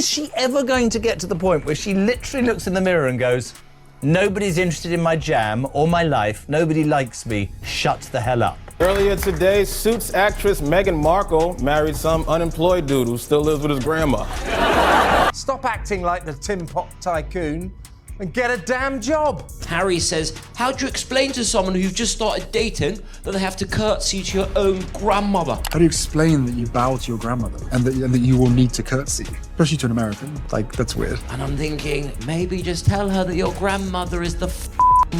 Is she ever going to get to the point where she literally looks in the mirror and goes, nobody's interested in my jam or my life, nobody likes me, shut the hell up? Earlier today, Suits actress Meghan Markle married some unemployed dude who still lives with his grandma. Stop acting like the Tin Pot tycoon and get a damn job. Harry says, how do you explain to someone who've just started dating that they have to curtsy to your own grandmother? How do you explain that you bow to your grandmother and that you will need to curtsy? Especially to an American. Like, that's weird. And I'm thinking, maybe just tell her that your grandmother is the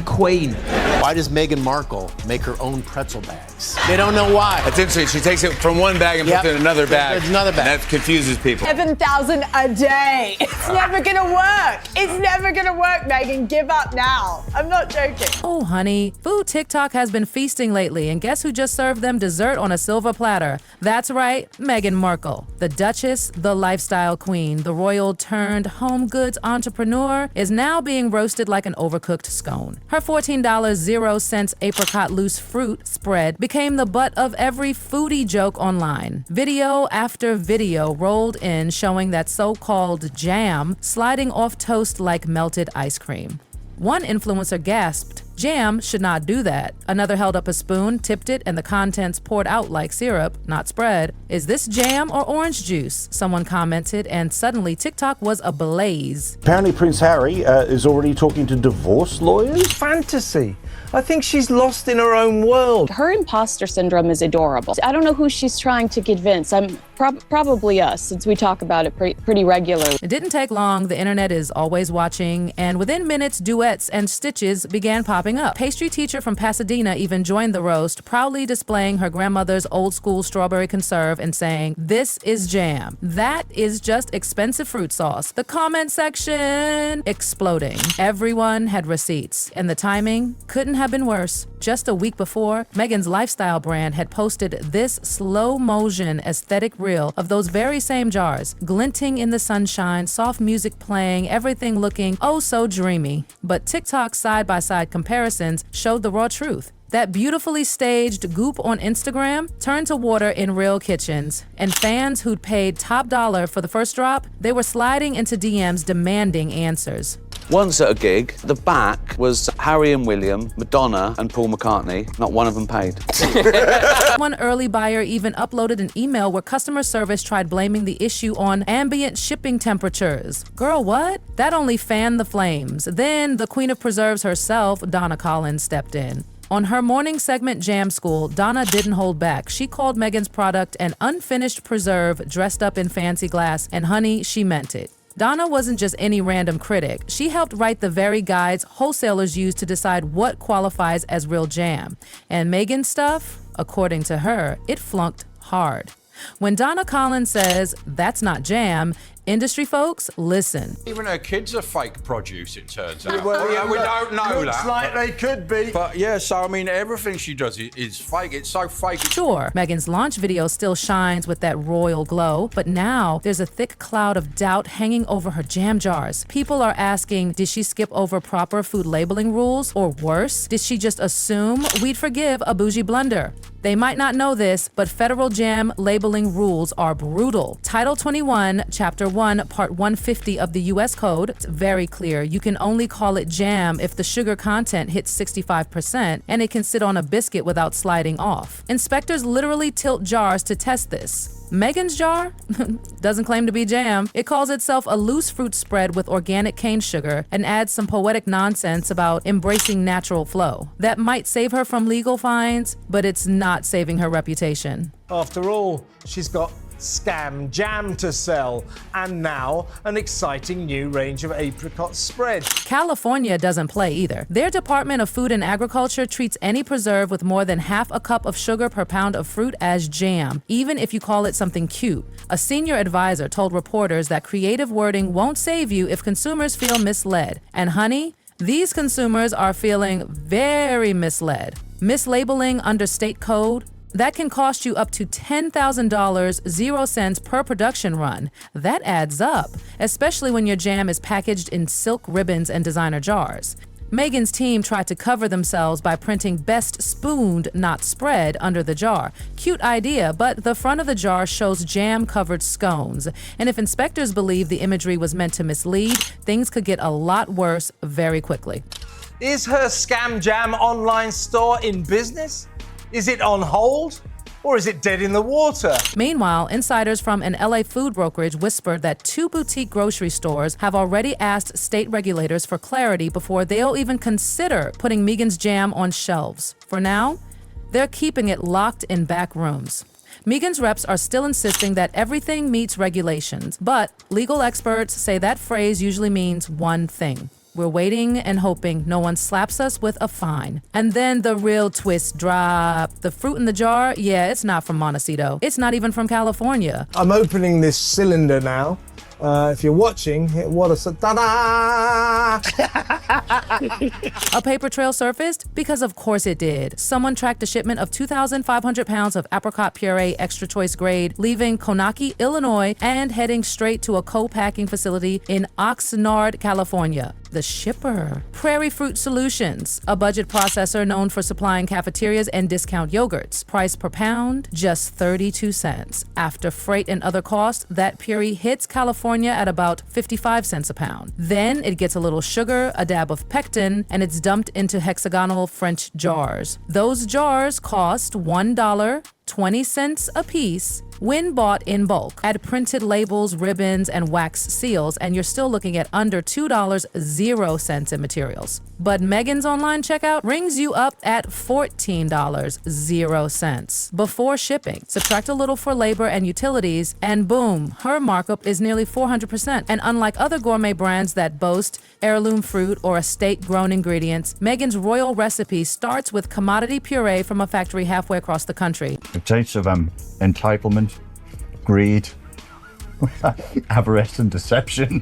queen. Why does Meghan Markle make her own pretzel bags? They don't know why. That's interesting. She takes it from one bag and puts it in another bag. There's another bag. And that confuses people. 7,000 a day. It's never gonna work. It's never gonna work, Meghan. Give up now. I'm not joking. Oh, honey. Food TikTok has been feasting lately, and guess who just served them dessert on a silver platter? That's right, Meghan Markle. The Duchess, the lifestyle queen, the royal turned home goods entrepreneur is now being roasted like an overcooked scone. Her $14.00 apricot loose fruit spread became the butt of every foodie joke online. Video after video rolled in showing that so-called jam sliding off toast like melted ice cream. One influencer gasped, "Jam should not do that." Another held up a spoon, tipped it, and the contents poured out like syrup, not spread. "Is this jam or orange juice?" someone commented, and suddenly TikTok was ablaze. Apparently Prince Harry is already talking to divorce lawyers. Fantasy. I think she's lost in her own world. Her imposter syndrome is adorable. I don't know who she's trying to convince. I'm probably us, since we talk about it pretty regularly. It didn't take long. The internet is always watching, and within minutes, duets and stitches began popping up. Pastry teacher from Pasadena even joined the roast, proudly displaying her grandmother's old-school strawberry conserve and saying, "This is jam. That is just expensive fruit sauce." The comment section exploding. Everyone had receipts, and the timing couldn't have been worse. Just a week before, Meghan's lifestyle brand had posted this slow-motion aesthetic reel of those very same jars, glinting in the sunshine, soft music playing, everything looking oh so dreamy. But TikTok's side-by-side comparisons showed the raw truth. That beautifully staged goop on Instagram turned to water in real kitchens, and fans who'd paid top dollar for the first drop, they were sliding into DMs demanding answers. Once at a gig, the back was Harry and William, Madonna and Paul McCartney. Not one of them paid. One early buyer even uploaded an email where customer service tried blaming the issue on ambient shipping temperatures. Girl, what? That only fanned the flames. Then the queen of preserves herself, Donna Collins, stepped in. On her morning segment Jam School, Donna didn't hold back. She called Meghan's product an unfinished preserve dressed up in fancy glass, and honey, she meant it. Donna wasn't just any random critic. She helped write the very guides wholesalers use to decide what qualifies as real jam. And Meghan's stuff, according to her, it flunked hard. When Donna Collins says, "That's not jam," industry folks, listen. Even her kids are fake produce, it turns out. Well, we don't know looks that. like they could be. But yeah, so I mean, everything she does is fake. It's so fake. Sure, Meghan's launch video still shines with that royal glow, but now there's a thick cloud of doubt hanging over her jam jars. People are asking, did she skip over proper food labeling rules? Or worse, did she just assume we'd forgive a bougie blunder? They might not know this, but federal jam labeling rules are brutal. Title 21, Chapter 1, Part 150 of the U.S. Code, it's very clear. You can only call it jam if the sugar content hits 65% and it can sit on a biscuit without sliding off. Inspectors literally tilt jars to test this. Meghan's jar doesn't claim to be jam. It calls itself a loose fruit spread with organic cane sugar and adds some poetic nonsense about embracing natural flow. That might save her from legal fines, but it's not saving her reputation. After all, she's got scam jam to sell, and now an exciting new range of apricot spread. California doesn't play either. Their Department of Food and Agriculture treats any preserve with more than half a cup of sugar per pound of fruit as jam, even if you call it something cute. A senior advisor told reporters that creative wording won't save you if consumers feel misled. And honey, these consumers are feeling very misled. Mislabeling under state code, that can cost you up to $10,000, 0 cents per production run. That adds up, especially when your jam is packaged in silk ribbons and designer jars. Meghan's team tried to cover themselves by printing "best spooned, not spread" under the jar. Cute idea, but the front of the jar shows jam-covered scones. And if inspectors believe the imagery was meant to mislead, things could get a lot worse very quickly. Is her Scam Jam online store in business? Is it on hold? Or is it dead in the water? Meanwhile, insiders from an LA food brokerage whispered that 2 boutique grocery stores have already asked state regulators for clarity before they'll even consider putting Meghan's jam on shelves. For now, they're keeping it locked in back rooms. Meghan's reps are still insisting that everything meets regulations, but legal experts say that phrase usually means one thing: we're waiting and hoping no one slaps us with a fine. And then the real twist drop. The fruit in the jar, yeah, it's not from Montecito. It's not even from California. I'm opening this cylinder now. If you're watching, what a ta-da! A paper trail surfaced? Because of course it did. Someone tracked a shipment of 2,500 pounds of apricot puree extra choice grade, leaving Konaki, Illinois, and heading straight to a co-packing facility in Oxnard, California. The shipper. Prairie Fruit Solutions, a budget processor known for supplying cafeterias and discount yogurts. Price per pound, just 32 cents. After freight and other costs, that puree hits California at about 55 cents a pound. Then it gets a little sugar, a dab of pectin, and it's dumped into hexagonal French jars. Those jars cost $1.20 a piece when bought in bulk. Add printed labels, ribbons, and wax seals, and you're still looking at under $2.00 in materials. But Meghan's online checkout rings you up at $14.00 before shipping. Subtract a little for labor and utilities, and boom, her markup is nearly 400%. And unlike other gourmet brands that boast heirloom fruit or estate-grown ingredients, Meghan's royal recipe starts with commodity puree from a factory halfway across the country. It tastes of entitlement, greed, avarice and deception.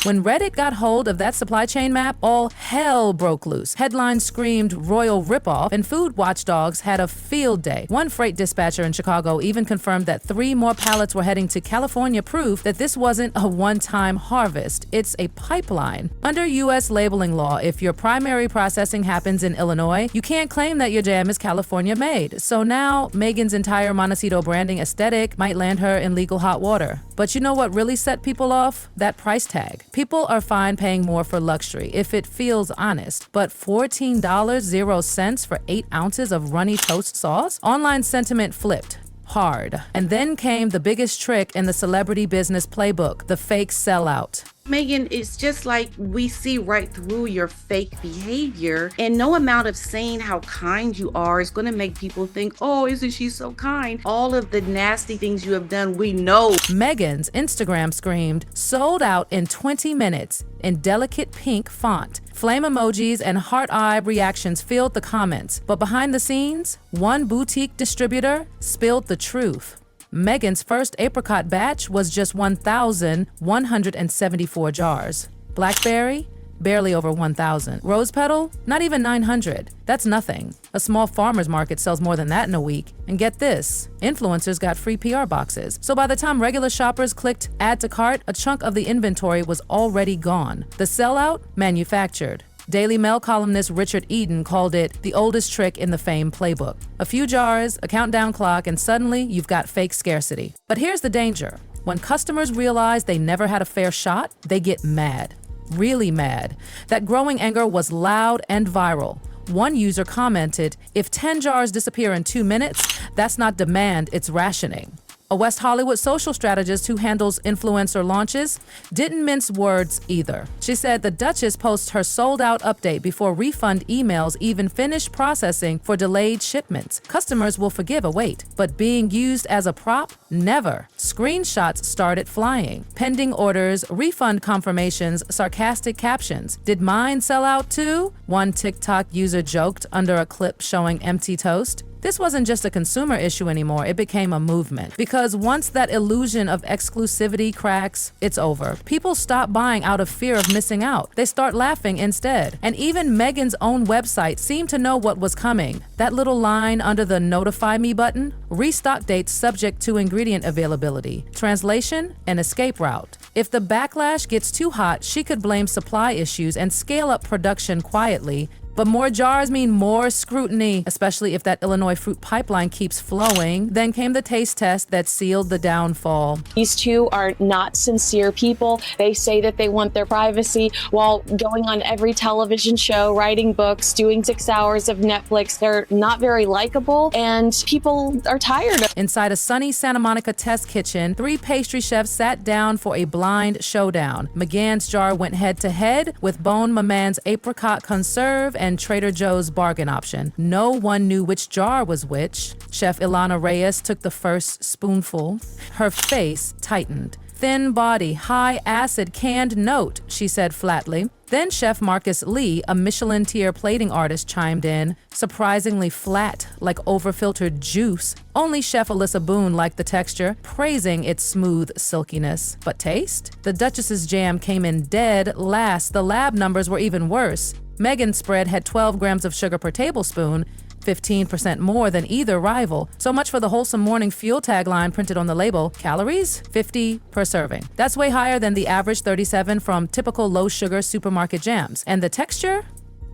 When Reddit got hold of that supply chain map, all hell broke loose. Headlines screamed royal ripoff, and food watchdogs had a field day. One freight dispatcher in Chicago even confirmed that 3 more pallets were heading to California, proof that this wasn't a one-time harvest. It's a pipeline. Under U.S. labeling law, if your primary processing happens in Illinois, you can't claim that your jam is California-made. So now, Meghan's entire Montecito branding aesthetic might land her in legal hot water. But you know what really set people off? That price tag. People are fine paying more for luxury if it feels honest, but $14.00 for 8 ounces of runny toast sauce? Online sentiment flipped hard. And then came the biggest trick in the celebrity business playbook, the fake sellout. Meghan, it's just like we see right through your fake behavior, and no amount of saying how kind you are is going to make people think, oh, isn't she so kind? All of the nasty things you have done, we know. Meghan's Instagram screamed, sold out in 20 minutes in delicate pink font. Flame emojis and heart-eye reactions filled the comments. But behind the scenes, one boutique distributor spilled the truth. Meghan's first apricot batch was just 1,174 jars. Blackberry? Barely over 1,000. Rose petal? Not even 900. That's nothing. A small farmer's market sells more than that in a week. And get this, influencers got free PR boxes. So by the time regular shoppers clicked add to cart, a chunk of the inventory was already gone. The sellout? Manufactured. Daily Mail columnist Richard Eden called it the oldest trick in the fame playbook. A few jars, a countdown clock, and suddenly you've got fake scarcity. But here's the danger. When customers realize they never had a fair shot, they get mad. Really mad. That growing anger was loud and viral. One user commented, if 10 jars disappear in 2 minutes, that's not demand, it's rationing. A West Hollywood social strategist who handles influencer launches didn't mince words either. She said the Duchess posts her sold-out update before refund emails even finish processing for delayed shipments. Customers will forgive a wait, but being used as a prop? Never. Screenshots started flying. Pending orders, refund confirmations, sarcastic captions. Did mine sell out too? One TikTok user joked under a clip showing empty toast. This wasn't just a consumer issue anymore, it became a movement. Because once that illusion of exclusivity cracks, it's over. People stop buying out of fear of missing out. They start laughing instead. And even Meghan's own website seemed to know what was coming. That little line under the Notify Me button? Restock dates subject to ingredient availability. Translation? An escape route. If the backlash gets too hot, she could blame supply issues and scale up production quietly. But more jars mean more scrutiny, especially if that Illinois fruit pipeline keeps flowing. Then came the taste test that sealed the downfall. These two are not sincere people. They say that they want their privacy while going on every television show, writing books, doing 6 hours of Netflix. They're not very likable, and people are tired of. Inside a sunny Santa Monica test kitchen, 3 pastry chefs sat down for a blind showdown. McGann's jar went head-to-head with Bon Maman's apricot conserve and Trader Joe's bargain option. No one knew which jar was which. Chef Ilana Reyes took the first spoonful. Her face tightened. Thin body, high acid canned note, she said flatly. Then Chef Marcus Lee, a Michelin tier plating artist, chimed in, surprisingly flat, like overfiltered juice. Only Chef Alyssa Boone liked the texture, praising its smooth silkiness. But taste? The Duchess's jam came in dead last. The lab numbers were even worse. Meghan's spread had 12 grams of sugar per tablespoon, 15% more than either rival. So much for the wholesome morning fuel tagline printed on the label. Calories? 50 per serving. That's way higher than the average 37 from typical low-sugar supermarket jams. And the texture?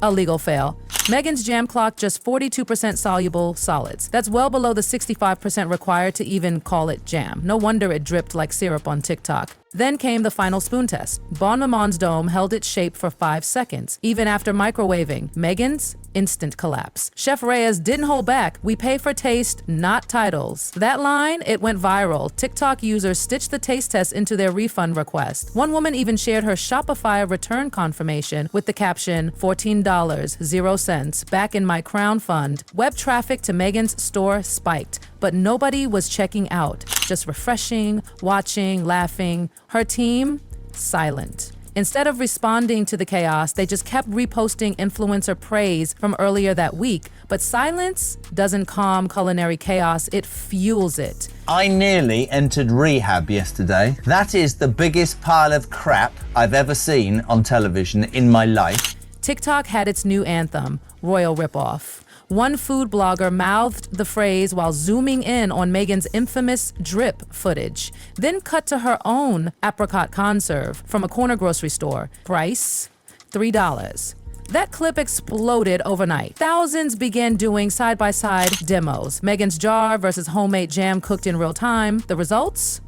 A legal fail. Meghan's jam clocked just 42% soluble solids. That's well below the 65% required to even call it jam. No wonder it dripped like syrup on TikTok. Then came the final spoon test. Bon Maman's dome held its shape for 5 seconds. Even after microwaving, Meghan's instant collapse. Chef Reyes didn't hold back. We pay for taste, not titles. That line, it went viral. TikTok users stitched the taste test into their refund request. One woman even shared her Shopify return confirmation with the caption, $14.00, back in my Crown Fund. Web traffic to Meghan's store spiked, but nobody was checking out. Just refreshing, watching, laughing. Her team, silent. Instead of responding to the chaos, they just kept reposting influencer praise from earlier that week. But silence doesn't calm culinary chaos, it fuels it. I nearly entered rehab yesterday. That is the biggest pile of crap I've ever seen on television in my life. TikTok had its new anthem, Royal Ripoff. One food blogger mouthed the phrase while zooming in on Meghan's infamous drip footage, then cut to her own apricot conserve from a corner grocery store. Price, $3. That clip exploded overnight. Thousands began doing side-by-side demos. Meghan's jar versus homemade jam cooked in real time. The results?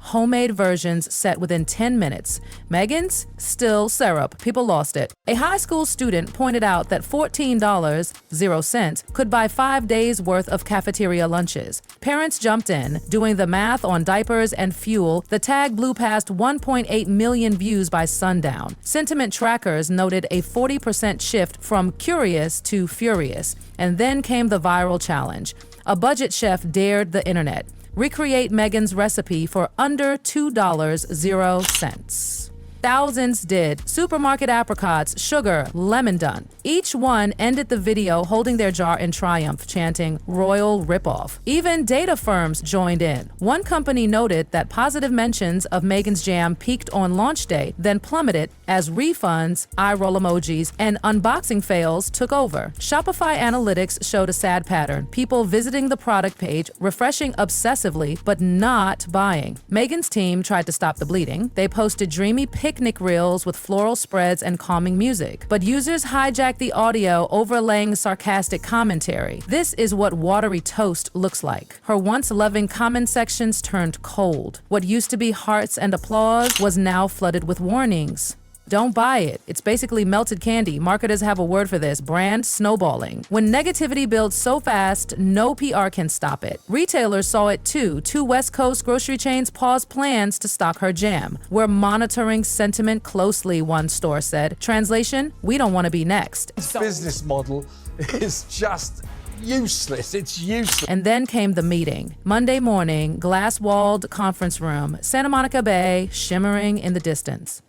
Homemade versions set within 10 minutes. Meghan's? Still syrup. People lost it. A high school student pointed out that $14.00 could buy 5 days worth of cafeteria lunches. Parents jumped in, doing the math on diapers and fuel. The tag blew past 1.8 million views by sundown. Sentiment trackers noted a 40% shift from curious to furious. And then came the viral challenge. A budget chef dared the internet. Recreate Meghan's recipe for under $2.00. Thousands did. Supermarket apricots, sugar, lemon done. Each one ended the video holding their jar in triumph, chanting Royal Ripoff. Even data firms joined in. One company noted that positive mentions of Meghan's jam peaked on launch day, then plummeted as refunds, eye roll emojis, and unboxing fails took over. Shopify analytics showed a sad pattern. People visiting the product page, refreshing obsessively, but not buying. Meghan's team tried to stop the bleeding. They posted dreamy picnic reels with floral spreads and calming music. But users hijacked the audio, overlaying sarcastic commentary. This is what watery toast looks like. Her once loving comment sections turned cold. What used to be hearts and applause was now flooded with warnings. Don't buy it. It's basically melted candy. Marketers have a word for this, brand snowballing. When negativity builds so fast, no PR can stop it. Retailers saw it too. 2 West Coast grocery chains paused plans to stock her jam. We're monitoring sentiment closely, one store said. Translation, we don't want to be next. This business model is just useless. It's useless. And then came the meeting. Monday morning, glass-walled conference room, Santa Monica Bay shimmering in the distance.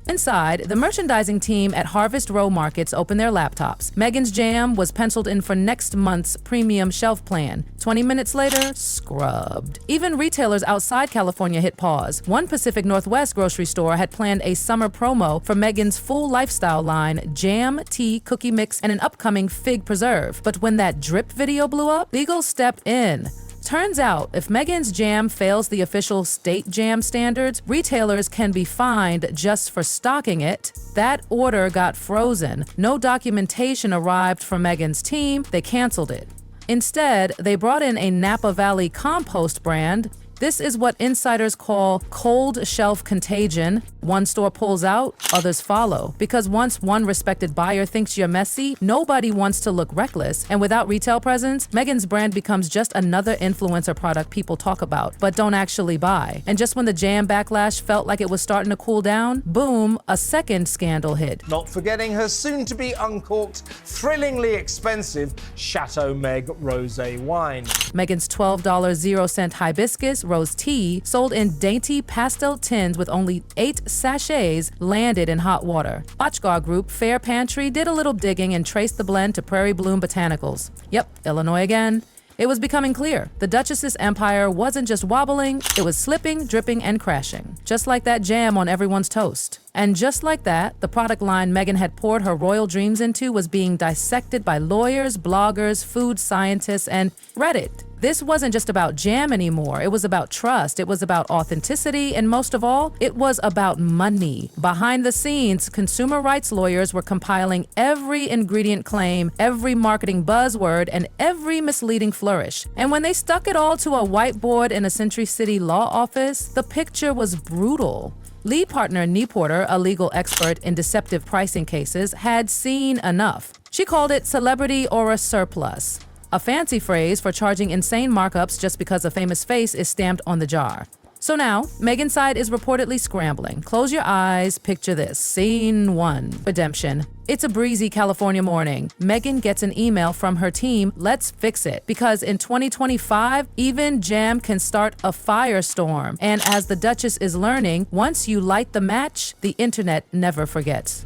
Inside, the merchandising team at Harvest Row Markets opened their laptops. Meghan's jam was penciled in for next month's premium shelf plan. 20 minutes later, scrubbed. Even retailers outside California hit pause. One Pacific Northwest grocery store had planned a summer promo for Meghan's full lifestyle line, jam, tea, cookie mix, and an upcoming fig preserve. But when that drip video blew up, legal stepped in. Turns out, if Meghan's jam fails the official state jam standards, retailers can be fined just for stocking it. That order got frozen. No documentation arrived from Meghan's team. They canceled it. Instead, they brought in a Napa Valley compost brand. This is what insiders call cold shelf contagion. One store pulls out, others follow. Because once one respected buyer thinks you're messy, nobody wants to look reckless. And without retail presence, Meghan's brand becomes just another influencer product people talk about, but don't actually buy. And just when the jam backlash felt like it was starting to cool down, boom, a second scandal hit. Not forgetting her soon-to-be uncorked, thrillingly expensive Chateau Meg rosé wine. Meghan's $12 0-cent hibiscus rose tea, sold in dainty pastel tins with only 8 sachets, landed in hot water. Otchgar Group Fair Pantry did a little digging and traced the blend to Prairie Bloom Botanicals. Yep, Illinois again. It was becoming clear. The Duchess's empire wasn't just wobbling, it was slipping, dripping, and crashing. Just like that jam on everyone's toast. And just like that, the product line Meghan had poured her royal dreams into was being dissected by lawyers, bloggers, food scientists, and Reddit. This wasn't just about jam anymore. It was about trust. It was about authenticity. And most of all, it was about money. Behind the scenes, consumer rights lawyers were compiling every ingredient claim, every marketing buzzword, and every misleading flourish. And when they stuck it all to a whiteboard in a Century City law office, the picture was brutal. Lead partner Nee Porter, a legal expert in deceptive pricing cases, had seen enough. She called it celebrity or a surplus, a fancy phrase for charging insane markups just because a famous face is stamped on the jar. So now, Meghan's side is reportedly scrambling. Close your eyes, picture this. Scene 1, redemption. It's a breezy California morning. Meghan gets an email from her team, let's fix it. Because in 2025, even jam can start a firestorm. And as the Duchess is learning, once you light the match, the internet never forgets.